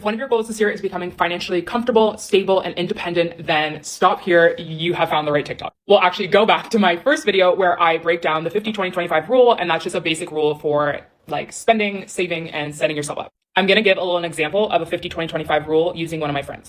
If one of your goals this year is becoming financially comfortable, stable, and independent, then stop here. You have found the right TikTok. We'll actually go back to my first video where I break down the 50-20-25 rule, and that's just a basic rule for like spending, saving, and setting yourself up. I'm going to give a little example of a 50-20-25 rule using one of my friends.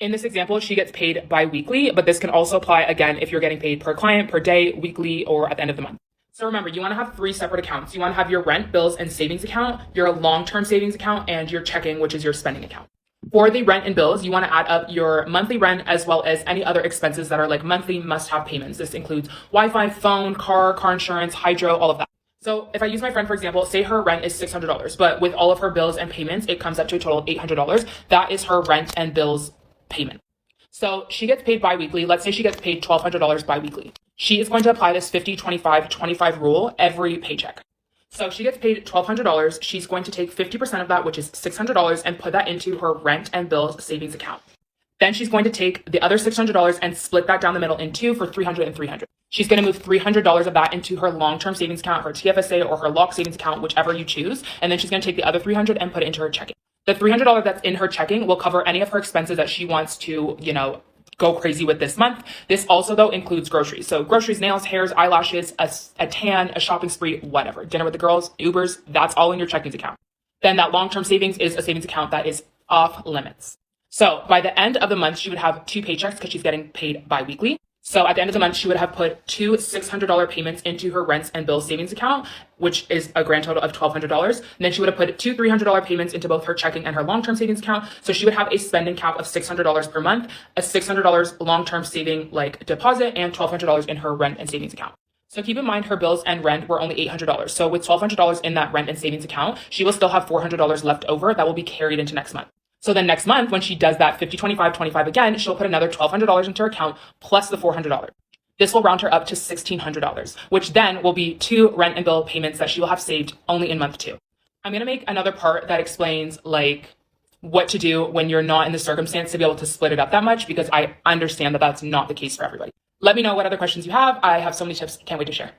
In this example, she gets paid bi-weekly, but this can also apply again if you're getting paid per client, per day, weekly, or at the end of the month. So remember, you want to have 3 separate accounts. You want to have your rent, bills, and savings account, your long-term savings account, and your checking, which is your spending account. For the rent and bills, you want to add up your monthly rent as well as any other expenses that are like monthly must-have payments. This includes Wi-Fi, phone, car insurance, hydro, all of that. So if I use my friend, for example, say her rent is $600, but with all of her bills and payments, it comes up to a total of $800. That is her rent and bills payment. So she gets paid bi-weekly. Let's say she gets paid $1,200 bi-weekly. She is going to apply this 50-25-25 rule every paycheck. So if she gets paid $1,200, she's going to take 50% of that, which is $600, and put that into her rent and bills savings account. Then she's going to take the other $600 and split that down the middle in 2 for $300 and $300. She's going to move $300 of that into her long-term savings account, her TFSA, or her lock savings account, whichever you choose. And then she's going to take the other $300 and put it into her checking. The $300 that's in her checking will cover any of her expenses that she wants to, go crazy with this month. This also, though, includes groceries. So groceries, nails, hairs, eyelashes, a tan, a shopping spree, whatever. Dinner with the girls, Ubers, that's all in your checkings account. Then that long-term savings is a savings account that is off limits. So by the end of the month, she would have 2 paychecks because she's getting paid bi-weekly. So at the end of the month, she would have put 2 $600 payments into her rents and bills savings account, which is a grand total of $1,200. And then she would have put 2 $300 payments into both her checking and her long-term savings account. So she would have a spending cap of $600 per month, a $600 long-term saving deposit, and $1,200 in her rent and savings account. So keep in mind her bills and rent were only $800. So with $1,200 in that rent and savings account, she will still have $400 left over that will be carried into next month. So then next month, when she does that 50-25-25 again, she'll put another $1,200 into her account plus the $400. This will round her up to $1,600, which then will be 2 rent and bill payments that she will have saved only in month 2. I'm going to make another part that explains what to do when you're not in the circumstance to be able to split it up that much, because I understand that that's not the case for everybody. Let me know what other questions you have. I have so many tips. Can't wait to share.